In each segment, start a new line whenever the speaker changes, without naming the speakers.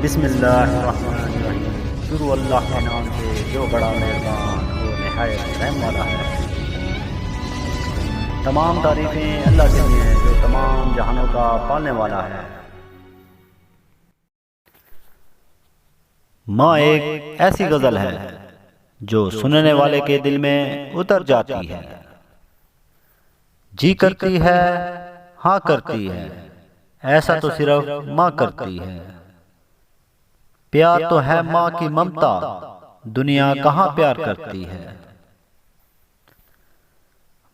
بسم اللہ الرحمن الرحیم۔ شروع اللہ کے نام سے جو بڑا مہربان اور نہایت رحم والا ہے۔ تمام تعریفیں اللہ کے لیے ہیں جو تمام جہانوں کا پالنے والا ہے۔ ماں ایک ایسی غزل ہے جو سننے والے کے دل میں اتر جاتی ہے، جی کرتی ہے ہاں کرتی ہے، ایسا تو صرف ماں کرتی ہے۔ پیار تو ہے ماں کی ممتا، دنیا کہاں پیار کرتی ہے۔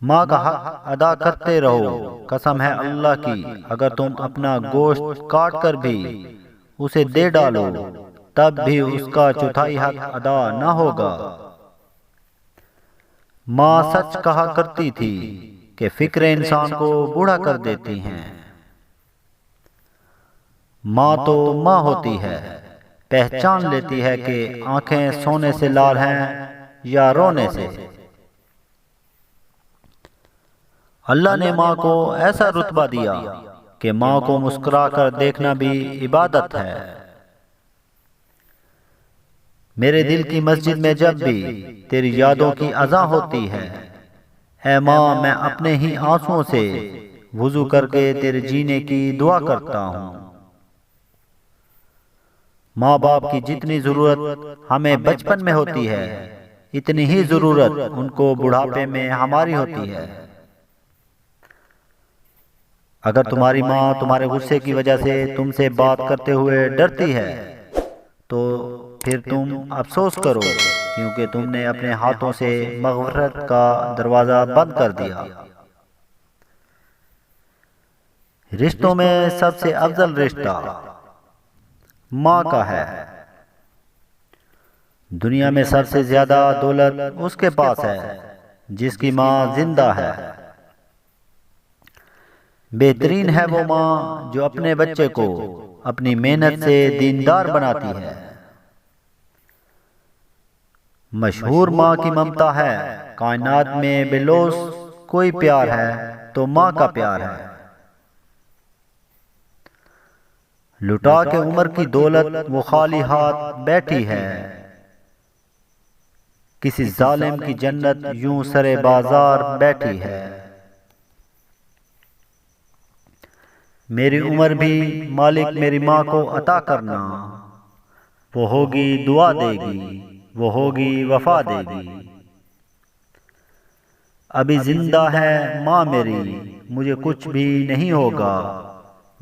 ماں کا حق ادا کرتے رہو، قسم ہے اللہ کی، اگر تم اپنا گوشت کاٹ کر بھی اسے دے ڈالو تب بھی اس کا چوتھائی حق ادا نہ ہوگا۔ ماں سچ کہا کرتی تھی کہ فکر انسان کو بوڑھا کر دیتی ہیں۔ ماں تو ماں ہوتی ہے، پہچان لیتی ہے کہ آنکھیں سونے سے لال ہیں یا رونے سے۔ اللہ نے ماں کو ایسا رتبہ دیا کہ ماں کو مسکرا کر دیکھنا بھی عبادت ہے۔ میرے دل کی مسجد میں جب بھی تیری یادوں کی اذان ہوتی ہے، اے ماں میں اپنے ہی آنسوؤں سے وضو کر کے تیرے جینے کی دعا کرتا ہوں۔ ماں باپ کی جتنی ضرورت ہمیں بچپن میں ہوتی ہے، اتنی ہی ضرورت ان کو بڑھاپے میں ہماری ہوتی ہے۔ اگر تمہاری ماں تمہارے غصے کی وجہ سے تم سے بات کرتے ہوئے ڈرتی ہے تو پھر تم افسوس کرو، کیونکہ تم نے اپنے ہاتھوں سے مغفرت کا دروازہ بند کر دیا۔ رشتوں میں سب سے افضل رشتہ ماں کا ہے۔ دنیا میں سب سے زیادہ دولت اس کے پاس ہے جس کی ماں زندہ ہے۔ بہترین ہے وہ ماں جو اپنے بچے کو اپنی محنت سے دیندار بناتی ہے۔ مشہور ماں کی ممتا ہے، کائنات میں بے لوث کوئی پیار ہے تو ماں کا پیار ہے۔ لٹا کے عمر کی دولت وہ خالی ہاتھ بیٹھی ہے، کسی ظالم کی جنت یوں سرے بازار بیٹھی ہے۔ میری عمر بھی مالک میری ماں کو عطا کرنا، وہ ہوگی دعا دے گی، وہ ہوگی وفا دے گی۔ ابھی زندہ ہے ماں میری، مجھے کچھ بھی نہیں ہوگا،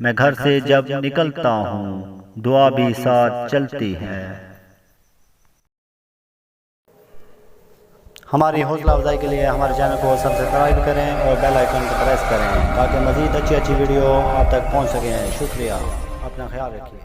میں گھر سے جب نکلتا ہوں دعا بھی ساتھ چلتی ہے۔ ہماری حوصلہ افزائی کے لیے ہمارے چینل کو سبسکرائب کریں اور بیل آئیکن کو پریس کریں تاکہ مزید اچھی ویڈیو آپ تک پہنچ سکیں۔ شکریہ، اپنا خیال رکھیے۔